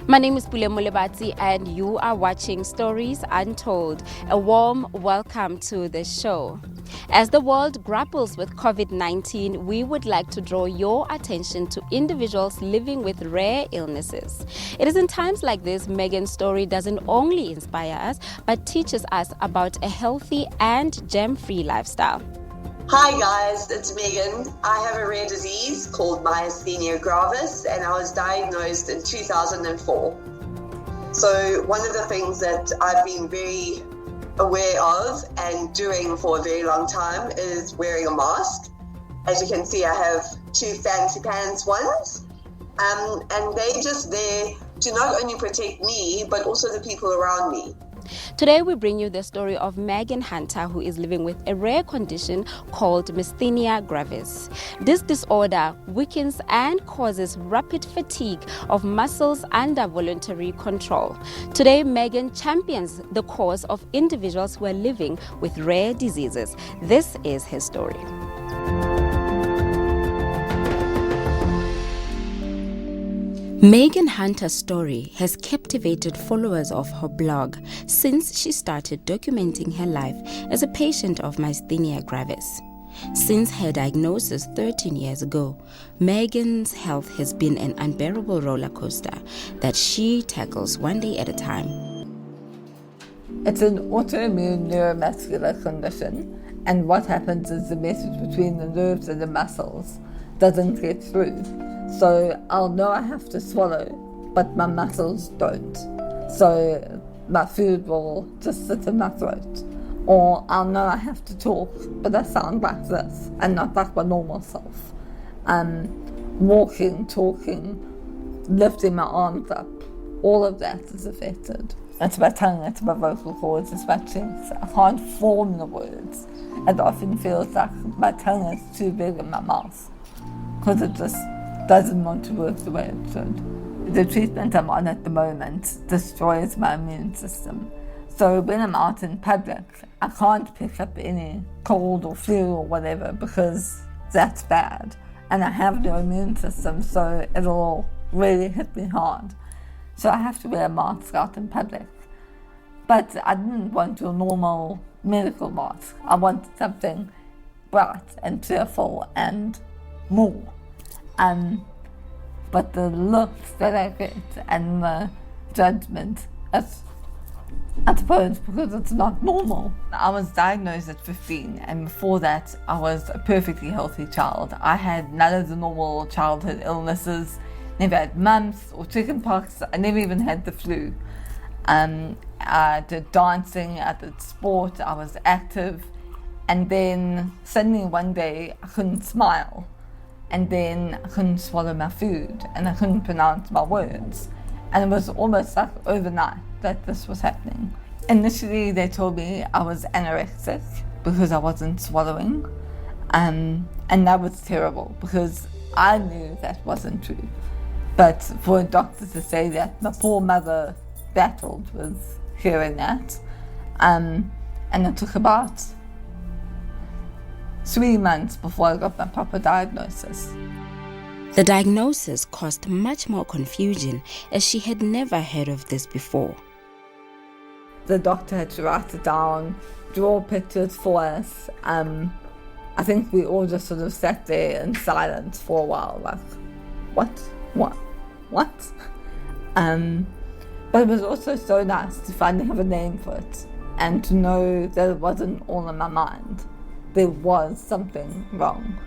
My name is Pule Mulebati and you are watching Stories Untold. A warm welcome to the show. As the world grapples with COVID-19, we would like to draw your attention to individuals living with rare illnesses. It is in times like this, Megan's story doesn't only inspire us, but teaches us about a healthy and germ-free lifestyle. Hi guys, it's Megan. I have a rare disease called Myasthenia gravis and I was diagnosed in 2004. So one of the things that I've been very aware of and doing for a very long time is wearing a mask. As you can see, I have two fancy pants ones, and they're just there to not only protect me but also the people around me. Today we bring you the story of Megan Hunter, who is living with a rare condition called Myasthenia gravis. This disorder weakens and causes rapid fatigue of muscles under voluntary control. Today, Megan champions the cause of individuals who are living with rare diseases. This is her story. Megan Hunter's story has captivated followers of her blog since she started documenting her life as a patient of Myasthenia gravis. Since her diagnosis 13 years ago, Megan's health has been an unbearable roller coaster that she tackles one day at a time. It's an autoimmune neuromuscular condition, and what happens is the message between the nerves and the muscles doesn't get through. So I'll know I have to swallow, but my muscles don't. So my food will just sit in my throat. Or I'll know I have to talk, but I sound like this and not like my normal self. Walking, talking, lifting my arms up, all of that is affected. It's my tongue, it's my vocal cords, it's my chest. I can't form the words. It often feels like my tongue is too big in my mouth because it just doesn't want to work the way it should. The treatment I'm on at the moment destroys my immune system. So when I'm out in public, I can't pick up any cold or flu or whatever because that's bad. And I have no immune system, so it'll really hit me hard. So I have to wear a mask out in public. But I didn't want a normal medical mask. I wanted something bright and cheerful and more. But the looks that I get and the judgment, I suppose because it's not normal. I was diagnosed at 15, and before that I was a perfectly healthy child. I had none of the normal childhood illnesses, never had mumps or chickenpox, I never even had the flu. I did dancing, I did sport, I was active, and then suddenly one day I couldn't smile. And then I couldn't swallow my food and I couldn't pronounce my words. And it was almost like overnight that this was happening. Initially they told me I was anorexic because I wasn't swallowing. And that was terrible because I knew that wasn't true. But for a doctor to say that, my poor mother battled with hearing that. And it took about 3 months before I got my proper diagnosis. The diagnosis caused much more confusion as she had never heard of this before. The doctor had to write it down, draw pictures for us. I think we all just sort of sat there in silence for a while, like, what? But it was also so nice to finally have a name for it and to know that it wasn't all in my mind. There was something wrong.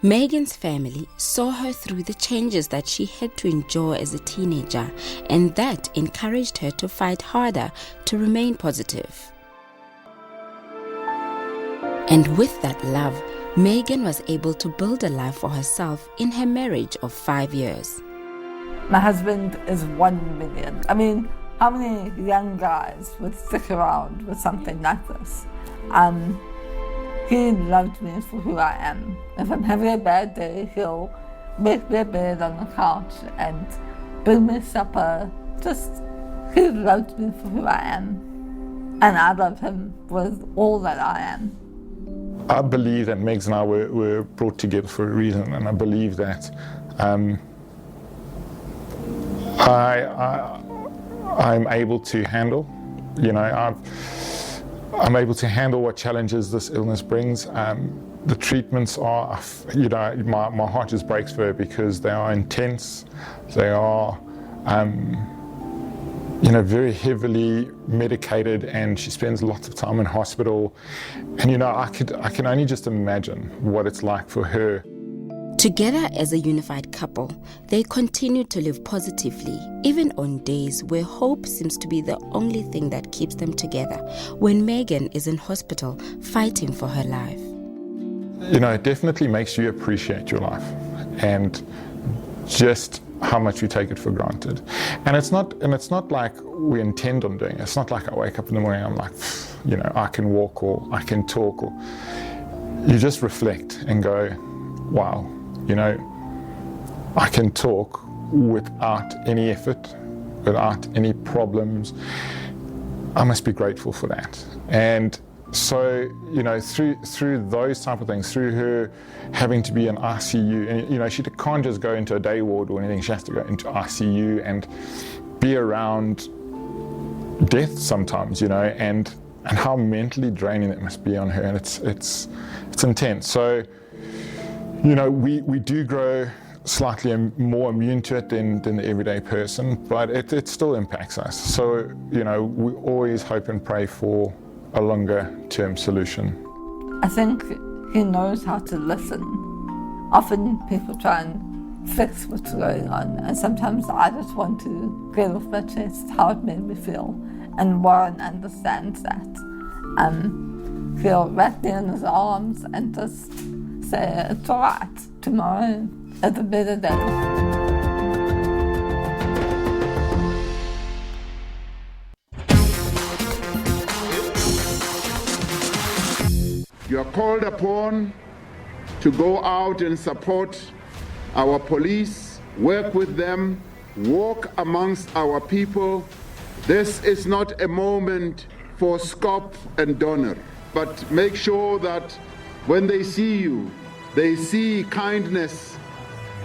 Megan's family saw her through the changes that she had to endure as a teenager, and that encouraged her to fight harder to remain positive. And with that love, Megan was able to build a life for herself in her marriage of 5 years. My husband is 1 million. I mean, how many young guys would stick around with something like this? He loved me for who I am. If I'm having a bad day, he'll make me a bed on the couch and bring me supper. He loved me for who I am. And I love him with all that I am. I believe that Megs and I were brought together for a reason, and I believe that I'm able to handle. I'm able to handle what challenges this illness brings. The treatments are, my heart just breaks for her because they are intense. They are, very heavily medicated, and she spends lots of time in hospital. And I can only just imagine what it's like for her. Together as a unified couple, they continue to live positively, even on days where hope seems to be the only thing that keeps them together, when Megan is in hospital fighting for her life. It definitely makes you appreciate your life and just how much we take it for granted. And it's not like we intend on doing it. It's not like I wake up in the morning and I'm like, I can walk or I can talk. Or you just reflect and go, wow. I can talk without any effort, without any problems. I must be grateful for that. And so, through those type of things, through her having to be in ICU, and she can't just go into a day ward or anything. She has to go into ICU and be around death sometimes, and how mentally draining it must be on her. And it's intense. So, we do grow slightly more immune to it than the everyday person, but it still impacts us. So, we always hope and pray for a longer term solution. I think he knows how to listen. Often people try and fix what's going on, and sometimes I just want to get off my chest how it made me feel, and Warren understands that. Feel right there in his arms and just say, it's all right, tomorrow is a better day. You are called upon to go out and support our police, work with them, walk amongst our people. This is not a moment for scop and donor, but make sure that when they see you, they see kindness.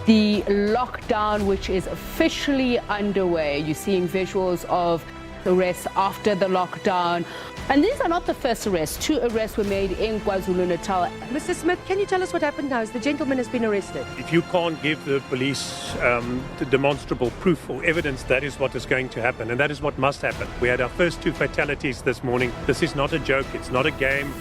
The lockdown, which is officially underway, you're seeing visuals of arrests after the lockdown. And these are not the first arrests. 2 arrests were made in KwaZulu-Natal. Mr. Smith, can you tell us what happened now? The gentleman has been arrested. If you can't give the police the demonstrable proof or evidence, that is what is going to happen, and that is what must happen. We had our first 2 fatalities this morning. This is not a joke. It's not a game.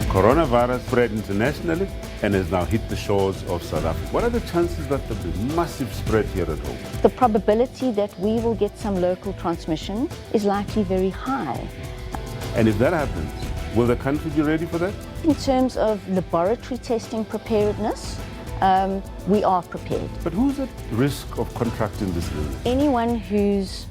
Coronavirus spread internationally and has now hit the shores of South Africa. What are the chances that there will be massive spread here at home? The probability that we will get some local transmission is likely very high. And if that happens, will the country be ready for that? In terms of laboratory testing preparedness, we are prepared. But who's at risk of contracting this illness? Anyone who's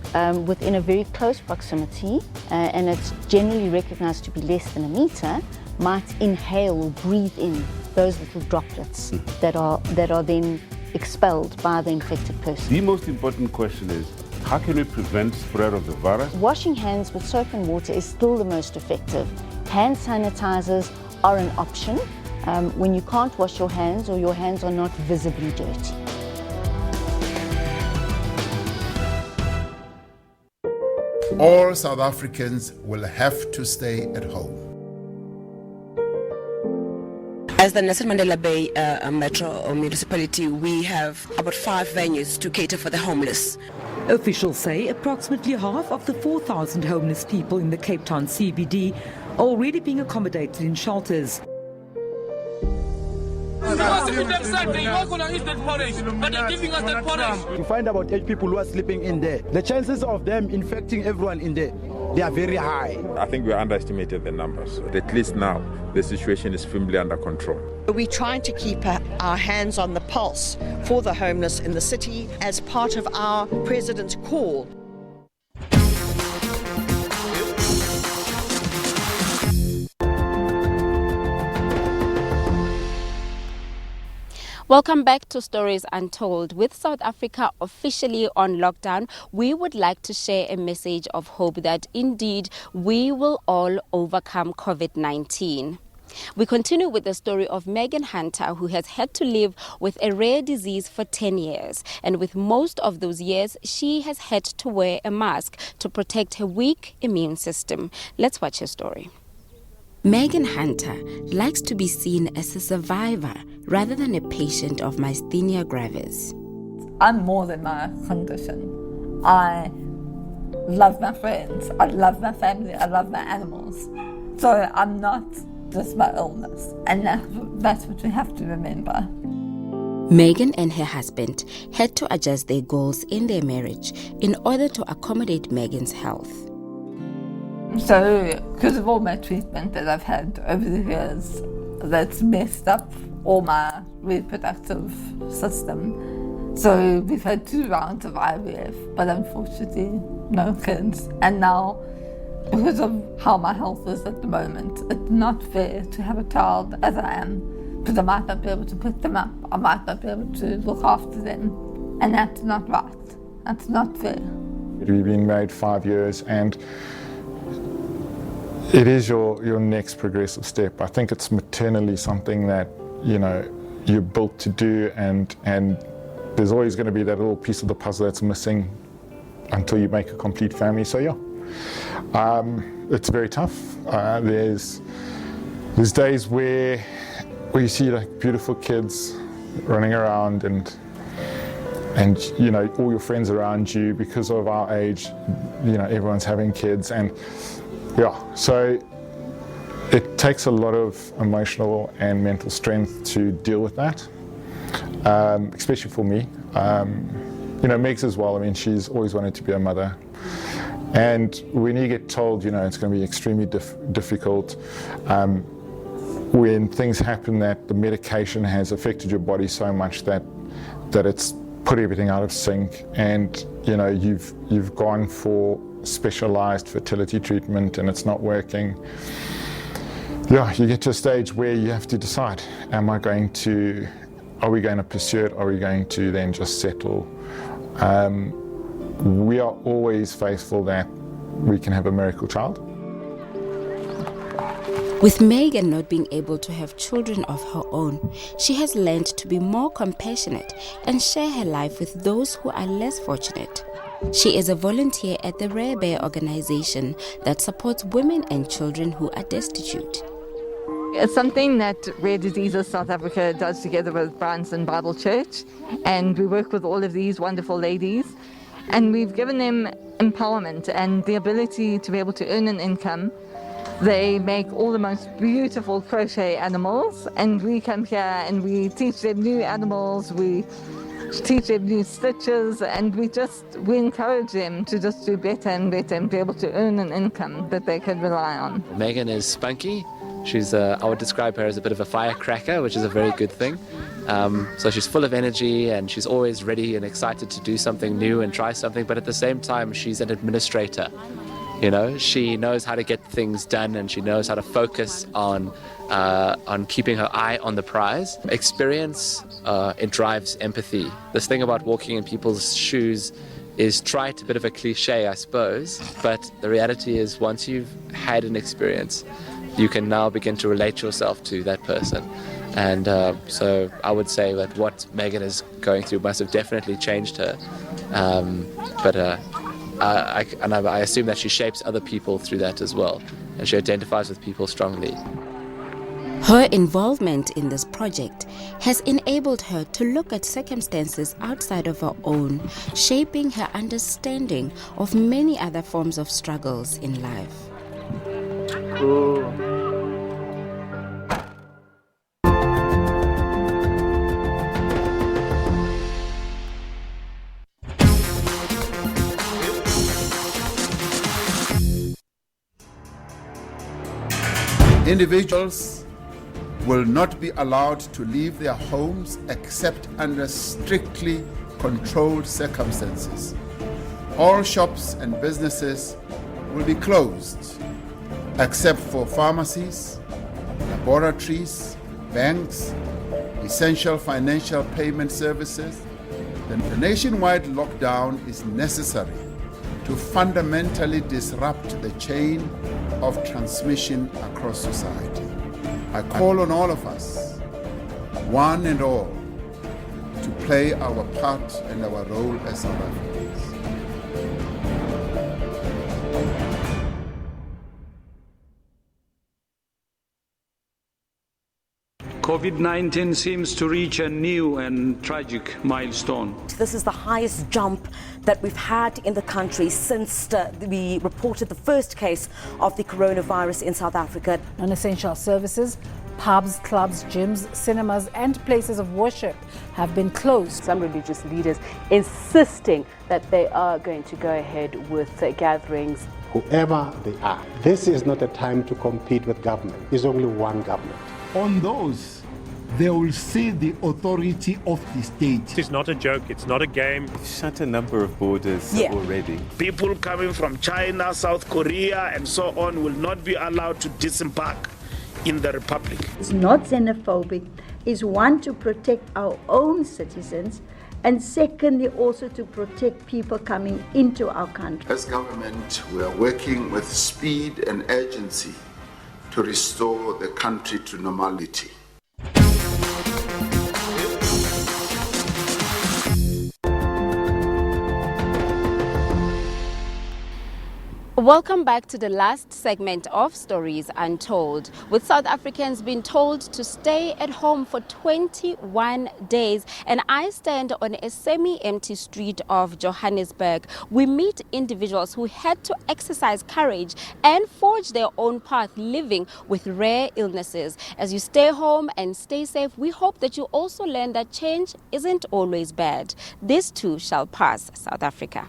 within a very close proximity, and it's generally recognized to be less than a meter, might inhale or breathe in those little droplets that are then expelled by the infected person. The most important question is, how can we prevent spread of the virus? Washing hands with soap and water is still the most effective. Hand sanitizers are an option when you can't wash your hands or your hands are not visibly dirty. All South Africans will have to stay at home. As the Nelson Mandela Bay Metro or Municipality, we have about 5 venues to cater for the homeless. Officials say approximately half of the 4,000 homeless people in the Cape Town CBD are already being accommodated in shelters. To find about 8 people who are sleeping in there, the chances of them infecting everyone in there, they are very high. I think we underestimated the numbers. At least now, the situation is firmly under control. We're trying to keep our hands on the pulse for the homeless in the city as part of our President's call. Welcome back to Stories Untold. With South Africa officially on lockdown, we would like to share a message of hope that indeed we will all overcome COVID-19. We continue with the story of Megan Hunter, who has had to live with a rare disease for 10 years. And with most of those years, she has had to wear a mask to protect her weak immune system. Let's watch her story. Megan Hunter likes to be seen as a survivor rather than a patient of Myasthenia gravis. I'm more than my condition. I love my friends, I love my family, I love my animals. So I'm not just my illness, and that's what we have to remember. Megan and her husband had to adjust their goals in their marriage in order to accommodate Megan's health. So, because of all my treatment that I've had over the years, that's messed up all my reproductive system. So we've had 2 rounds of IVF, but unfortunately no kids. And now, because of how my health is at the moment, it's not fair to have a child as I am, because I might not be able to pick them up, I might not be able to look after them, and that's not right. That's not fair. We've been married 5 years, and it is your next progressive step. I think it's maternally something that, you know, you're built to do, and there's always going to be that little piece of the puzzle that's missing until you make a complete family. So yeah, it's very tough. There's days where you see like beautiful kids running around and you know, all your friends around you, because of our age, you know, everyone's having kids, and yeah, so it takes a lot of emotional and mental strength to deal with that, especially for me. You know, Meg's as well. I mean, she's always wanted to be a mother. And when you get told, you know, it's going to be extremely difficult, when things happen that the medication has affected your body so much that it's put everything out of sync, and, you know, you've gone for specialized fertility treatment and it's not working. Yeah, you get to a stage where you have to decide, are we going to pursue it? Are we going to then just settle? We are always faithful that we can have a miracle child. With Megan not being able to have children of her own, she has learned to be more compassionate and share her life with those who are less fortunate. She is a volunteer at the Rare Bear organization that supports women and children who are destitute. It's something that Rare Diseases South Africa does together with Bryanston Bible Church, and we work with all of these wonderful ladies, and we've given them empowerment and the ability to be able to earn an income. They make all the most beautiful crochet animals, and we come here and we teach them new animals, we teach them new stitches, and we encourage them to just do better and better and be able to earn an income that they can rely on. Megan is spunky. She's I would describe her as a bit of a firecracker, which is a very good thing. So she's full of energy, and she's always ready and excited to do something new and try something, but at the same time she's an administrator. You know, she knows how to get things done, and she knows how to focus on keeping her eye on the prize. Experience, it drives empathy. This thing about walking in people's shoes is trite, a bit of a cliche, I suppose, but the reality is once you've had an experience, you can now begin to relate yourself to that person. And so I would say that what Megan is going through must have definitely changed her. I assume that she shapes other people through that as well, and she identifies with people strongly. Her involvement in this project has enabled her to look at circumstances outside of her own, shaping her understanding of many other forms of struggles in life. Individuals will not be allowed to leave their homes except under strictly controlled circumstances. All shops and businesses will be closed, except for pharmacies, laboratories, banks, essential financial payment services. The nationwide lockdown is necessary to fundamentally disrupt the chain of transmission across society. I call on all of us, one and all, to play our part and our role as South Africans. COVID-19 seems to reach a new and tragic milestone. This is the highest jump that we've had in the country since we reported the first case of the coronavirus in South Africa. Non-essential services, pubs, clubs, gyms, cinemas and places of worship have been closed. Some religious leaders insisting that they are going to go ahead with gatherings. Whoever they are, this is not a time to compete with government. There's only one government. On those, they will see the authority of the state. It's not a joke, it's not a game. Shut a number of borders already. People coming from China, South Korea and so on will not be allowed to disembark in the Republic. It's not xenophobic. It's one, to protect our own citizens, and secondly also to protect people coming into our country. As government, we are working with speed and urgency to restore the country to normality. Welcome back to the last segment of Stories Untold. With South Africans being told to stay at home for 21 days, and I stand on a semi-empty street of Johannesburg, we meet individuals who had to exercise courage and forge their own path living with rare illnesses. As you stay home and stay safe, we hope that you also learn that change isn't always bad. This too shall pass, South Africa.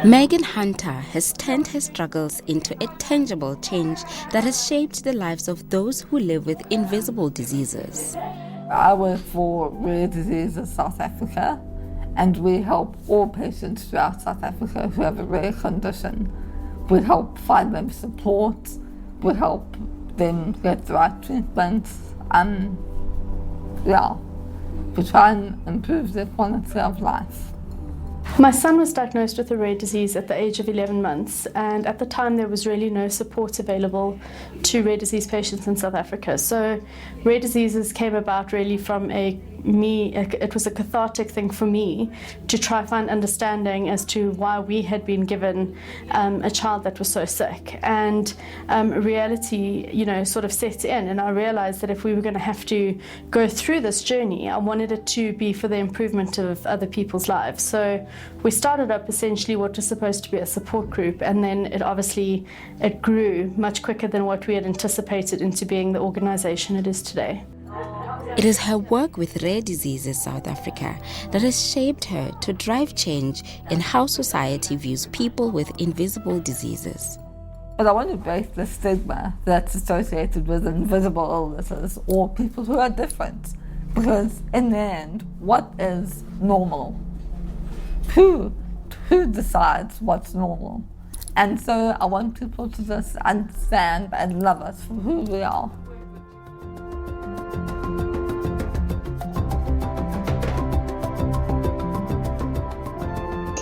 Megan Hunter has turned her struggles into a tangible change that has shaped the lives of those who live with invisible diseases. I work for Rare Diseases South Africa, and we help all patients throughout South Africa who have a rare condition. We help find them support, we help them get the right treatment, we try and improve their quality of life. My son was diagnosed with a rare disease at the age of 11 months, and at the time there was really no support available to rare disease patients in South Africa. So rare diseases came about really from it was a cathartic thing for me to try find understanding as to why we had been given a child that was so sick. And reality, sort of set in, and I realized that if we were going to have to go through this journey, I wanted it to be for the improvement of other people's lives. So we started up essentially what was supposed to be a support group, and then it grew much quicker than what we had anticipated into being the organization it is today. It is her work with Rare Diseases South Africa that has shaped her to drive change in how society views people with invisible diseases. But I want to break the stigma that's associated with invisible illnesses or people who are different. Because in the end, what is normal? Who decides what's normal? And so I want people to just understand and love us for who we are.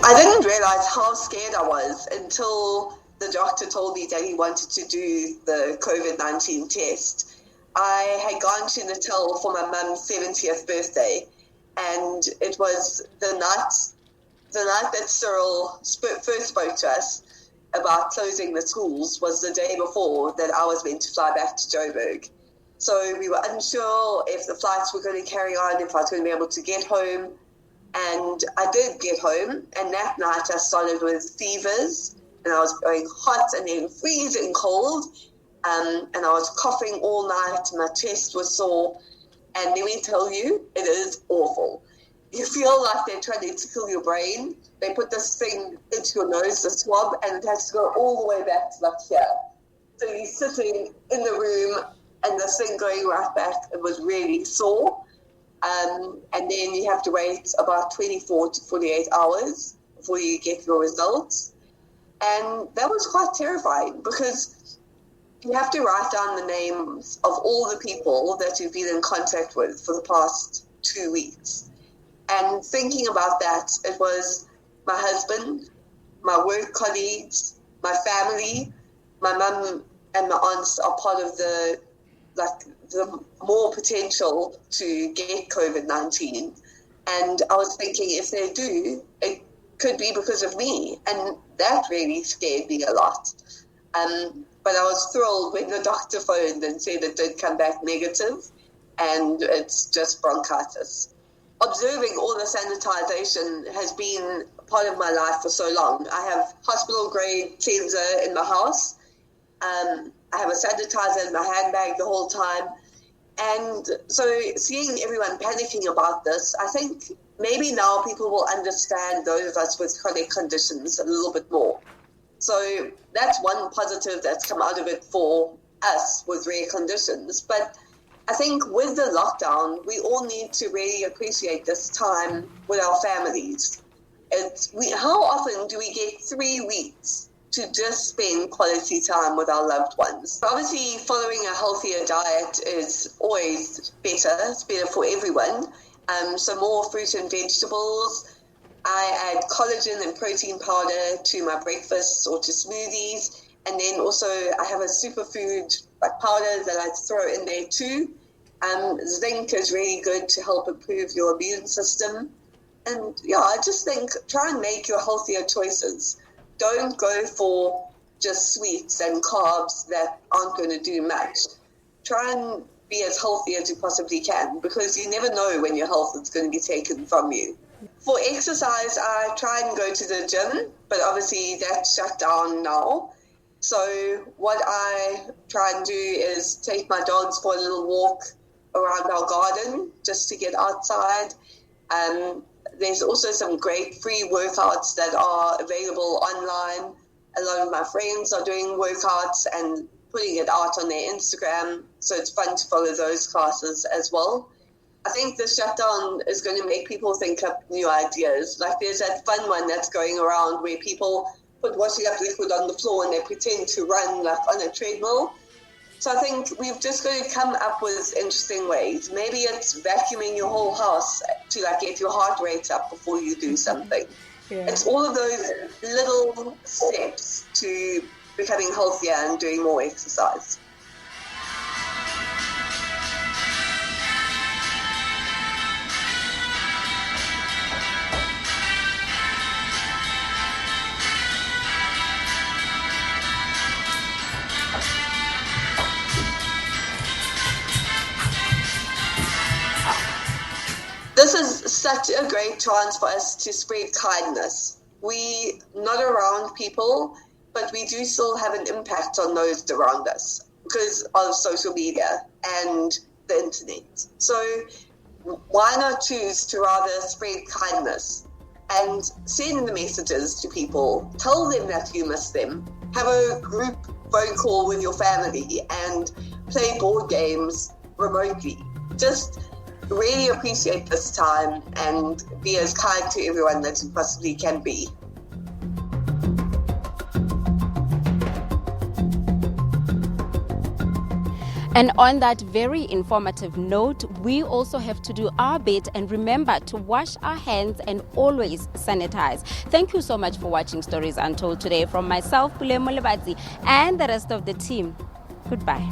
I didn't realize how scared I was until the doctor told me that he wanted to do the COVID-19 test. I had gone to Natal for my mum's 70th birthday, and it was the night that Cyril first spoke to us about closing the schools was the day before that I was meant to fly back to Joburg. So we were unsure if the flights were going to carry on, if I was going to be able to get home. And I did get home, and that night I started with fevers, and I was going hot and then freezing cold, and I was coughing all night. My chest was sore, and let me tell you, it is awful. You feel like they're trying to tickle your brain. They put this thing into your nose, the swab, and it has to go all the way back to like here. So you're sitting in the room, and this thing going right back, it was really sore. And then you have to wait about 24 to 48 hours before you get your results. And that was quite terrifying because you have to write down the names of all the people that you've been in contact with for the past 2 weeks. And thinking about that, it was my husband, my work colleagues, my family. My mum and my aunts are part of the the more potential to get COVID-19. And I was thinking, if they do, it could be because of me. And that really scared me a lot. But I was thrilled when the doctor phoned and said it did come back negative, and it's just bronchitis. Observing all the sanitization has been part of my life for so long. I have hospital-grade cleanser in my house. I have a sanitizer in my handbag the whole time. And so seeing everyone panicking about this, I think maybe now people will understand those of us with chronic conditions a little bit more. So that's one positive that's come out of it for us with rare conditions. But I think with the lockdown, we all need to really appreciate this time with our families. How often do we get 3 weeks to just spend quality time with our loved ones? Obviously, following a healthier diet is always better. It's better for everyone. So more fruit and vegetables. I add collagen and protein powder to my breakfasts or to smoothies. And then also I have a superfood powder that I throw in there too. Zinc is really good to help improve your immune system. And yeah, I just think try and make your healthier choices. Don't go for just sweets and carbs that aren't going to do much. Try and be as healthy as you possibly can, because you never know when your health is going to be taken from you. For exercise, I try and go to the gym, but obviously that's shut down now. So what I try and do is take my dogs for a little walk around our garden just to get outside. There's also some great free workouts that are available online. A lot of my friends are doing workouts and putting it out on their Instagram, so it's fun to follow those classes as well. I think the shutdown is going to make people think up new ideas. Like there's that fun one that's going around where people put washing up liquid on the floor and they pretend to run like on a treadmill. So I think we've just got to come up with interesting ways. Maybe it's vacuuming your whole house to like get your heart rate up before you do something. Yeah. It's all of those little steps to becoming healthier and doing more exercise. This is such a great chance for us to spread kindness. We're not around people, but we do still have an impact on those around us because of social media and the internet. So why not choose to rather spread kindness and send the messages to people, tell them that you miss them, have a group phone call with your family and play board games remotely. Just really appreciate this time and be as kind to everyone that you possibly can be. And on that very informative note, we also have to do our bit and remember to wash our hands and always sanitize. Thank you so much for watching Stories Untold today from myself, Pule Molebatsi, and the rest of the team. Goodbye.